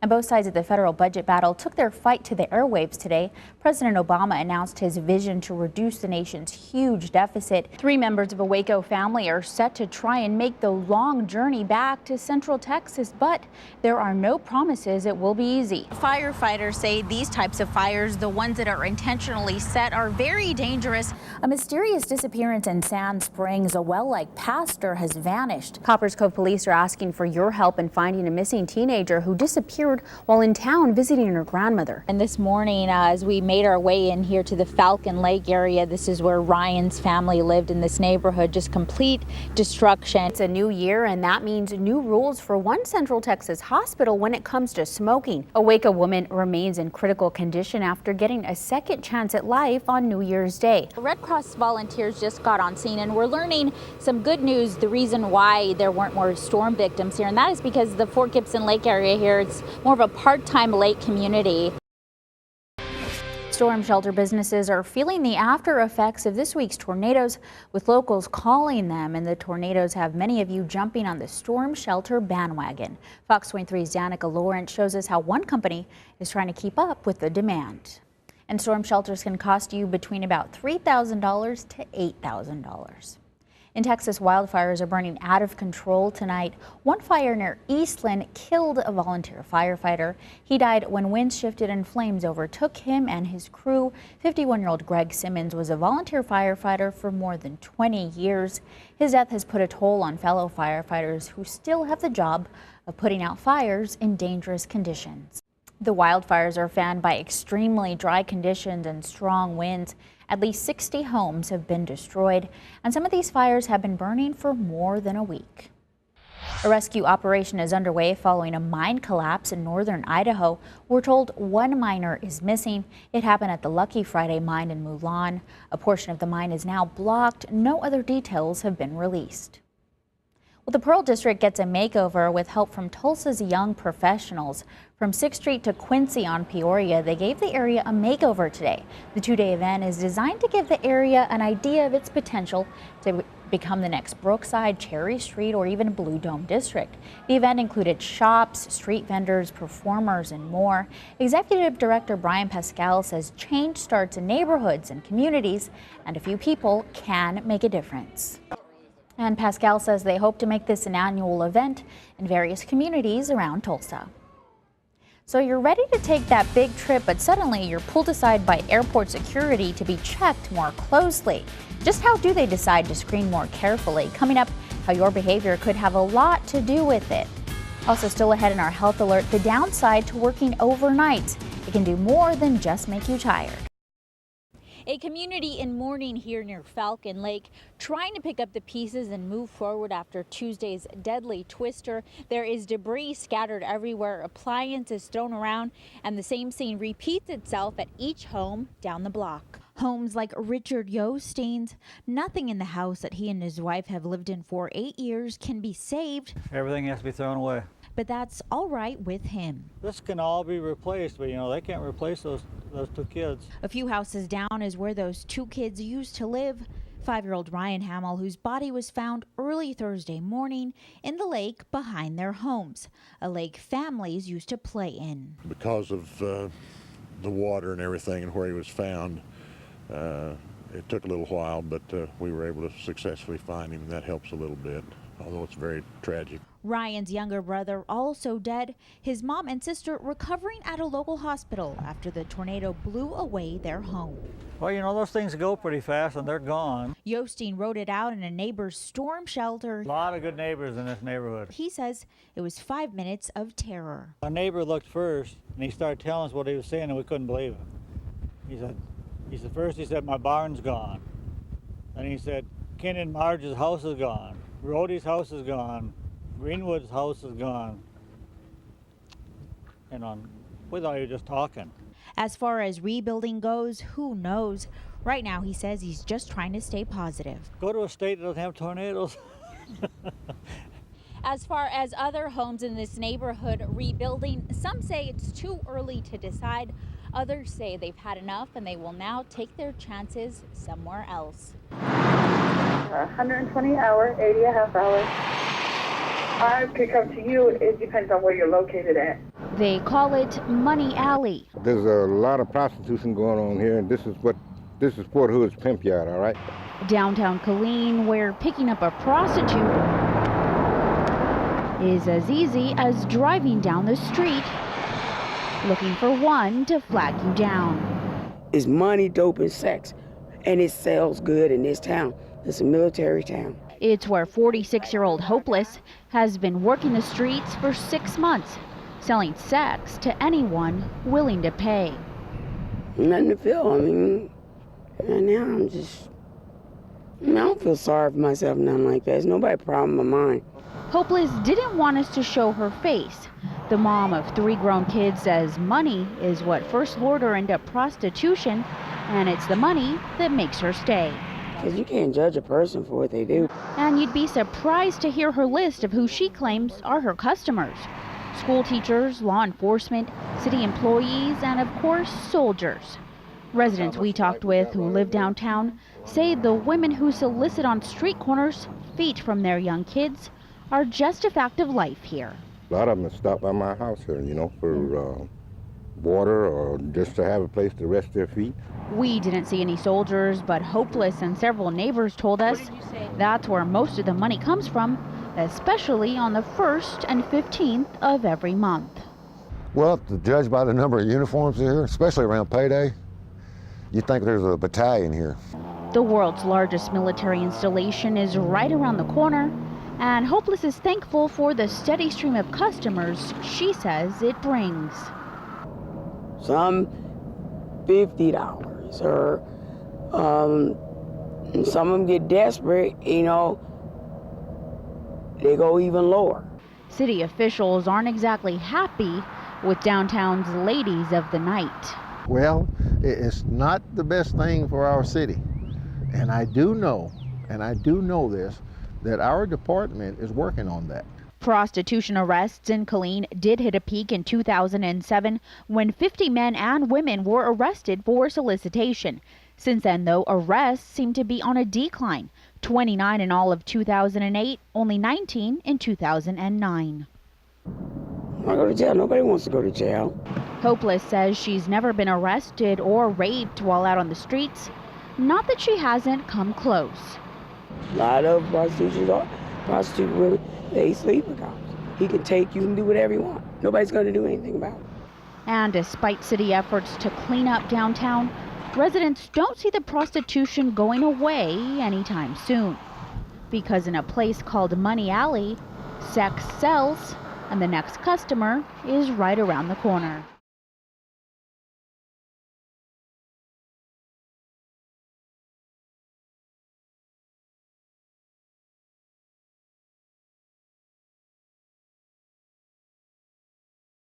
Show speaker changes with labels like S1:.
S1: And both sides of the federal budget battle took their fight to the airwaves today. President Obama announced his vision to reduce the nation's huge deficit. 3 members of a Waco family are set to try and make the long journey back to Central Texas, but there are no promises it will be easy. Firefighters say these types of fires, the ones that are intentionally set, are very dangerous. A mysterious disappearance in Sand Springs. A well-liked pastor has vanished. Coppers Cove police are asking for your help in finding a missing teenager who disappeared while in town visiting her grandmother. And this morning, as we made our way in here to the Falcon Lake area, this is where Ryan's family lived in this neighborhood. Just complete destruction. It's a new year, and that means new rules for one Central Texas hospital when it comes to smoking. A Waco woman remains in critical condition after getting a second chance at life on New Year's Day. Red Cross volunteers just got on scene, and we're learning some good news, the reason why there weren't more storm victims here, and that is because the Fort Gibson Lake area here, it's more of a part-time lake community. Storm shelter businesses are feeling the after effects of this week's tornadoes, with locals calling them, and the tornadoes have many of you jumping on the storm shelter bandwagon. Fox 23's Danica Lawrence shows us how one company is trying to keep up with the demand. And storm shelters can cost you between about $3,000 to $8,000. In Texas, wildfires are burning out of control tonight. One fire near Eastland killed a volunteer firefighter. He died when winds shifted and flames overtook him and his crew. 51-year-old Greg Simmons was a volunteer firefighter for more than 20 years. His death has put a toll on fellow firefighters who still have the job of putting out fires in dangerous conditions. The wildfires are fanned by extremely dry conditions and strong winds. At least 60 homes have been destroyed, and some of these fires have been burning for more than a week. A rescue operation is underway following a mine collapse in northern Idaho. We're told one miner is missing. It happened at the Lucky Friday mine in Mulan. A portion of the mine is now blocked. No other details have been released. Well, the Pearl District gets a makeover with help from Tulsa's young professionals. From 6th Street to Quincy on Peoria, they gave the area a makeover today. The 2-day event is designed to give the area an idea of its potential to become the next Brookside, Cherry Street, or even Blue Dome District. The event included shops, street vendors, performers, and more. Executive Director Brian Pascal says change starts in neighborhoods and communities, and a few people can make a difference. And Pascal says they hope to make this an annual event in various communities around Tulsa. So you're ready to take that big trip, but suddenly you're pulled aside by airport security to be checked more closely. Just how do they decide to screen more carefully? Coming up, how your behavior could have a lot to do with it. Also still ahead in our health alert, the downside to working overnight. It can do more than just make you tired. A community in mourning here near Falcon Lake, trying to pick up the pieces and move forward after Tuesday's deadly twister. There is debris scattered everywhere, appliances thrown around, and the same scene repeats itself at each home down the block. Homes like Richard Yostein's, nothing in the house that he and his wife have lived in for 8 years can be saved.
S2: Everything has to be thrown away.
S1: But that's all right with him.
S2: This can all be replaced, but they can't replace those 2 kids.
S1: A few houses down is where those 2 kids used to live. 5-year-old Ryan Hamill, whose body was found early Thursday morning in the lake behind their homes, a lake families used to play in.
S3: Because of the water and everything and where he was found, it took a little while, but we were able to successfully find him, and that helps a little bit, although it's very tragic.
S1: Ryan's younger brother also dead, his mom and sister recovering at a local hospital after the tornado blew away their home.
S2: Well, those things go pretty fast and they're gone.
S1: Yostein wrote it out in a neighbor's storm shelter.
S2: A lot of good neighbors in this neighborhood.
S1: He says it was 5 minutes of terror.
S2: Our neighbor looked first and he started telling us what he was saying, and we couldn't believe it. He said first he said, my barn's gone. Then he said, Ken and Marge's house is gone. Rhodey's house is gone. Greenwood's house is gone. We thought he was just talking.
S1: As far as rebuilding goes, who knows? Right now, he says he's just trying to stay positive.
S2: Go to a state that doesn't have tornadoes.
S1: As far as other homes in this neighborhood rebuilding, some say it's too early to decide. Others say they've had enough and they will now take their chances somewhere else.
S4: 120 hour, 80 a half hour. I could come to you. It depends on where you're located at.
S1: They call it Money Alley.
S4: There's a lot of prostitution going on here, and this is Fort Hood's pimp yard, all right?
S1: Downtown Killeen, where picking up a prostitute is as easy as driving down the street looking for one to flag you down.
S5: It's money, dope, and sex, and it sells good in this town. It's a military town.
S1: It's where 46-year-old Hopeless has been working the streets for 6 months, selling sex to anyone willing to pay.
S5: Nothing to feel. I mean, right now I don't feel sorry for myself, nothing like that. It's nobody's problem of mine.
S1: Hopeless didn't want us to show her face. The mom of 3 grown kids says money is what first lured her into prostitution, and it's the money that makes her stay.
S5: Because you can't judge a person for what they do.
S1: And you'd be surprised to hear her list of who she claims are her customers. School teachers, law enforcement, city employees, and of course, soldiers. Residents we talked with who live downtown say the women who solicit on street corners, feet from their young kids, are just a fact of life here.
S4: A lot of them have stopped by my house here, for water or just to have a place to rest their feet.
S1: We didn't see any soldiers, but Hopeless and several neighbors told us that's where most of the money comes from, especially on the 1st and 15th of every month.
S6: Well, to judge by the number of uniforms here, especially around payday, you'd think there's a battalion here.
S1: The world's largest military installation is right around the corner, and Hopeless is thankful for the steady stream of customers she says it brings.
S5: Some $50, or and some of them get desperate, they go even lower.
S1: City officials aren't exactly happy with downtown's ladies of the night.
S7: Well, it's not the best thing for our city. And I do know this, that our department is working on that.
S1: Prostitution arrests in Killeen did hit a peak in 2007 when 50 men and women were arrested for solicitation. Since then, though, arrests seem to be on a decline. 29 in all of 2008, only 19 in 2009.
S5: I go to jail. Nobody wants to go to jail.
S1: Hopeless says she's never been arrested or raped while out on the streets. Not that she hasn't come close.
S5: A lot of prostitute women, they sleep with cops. He can take you and do whatever you want. Nobody's going to do anything about it.
S1: And despite city efforts to clean up downtown, residents don't see the prostitution going away anytime soon. Because in a place called Money Alley, sex sells, and the next customer is right around the corner.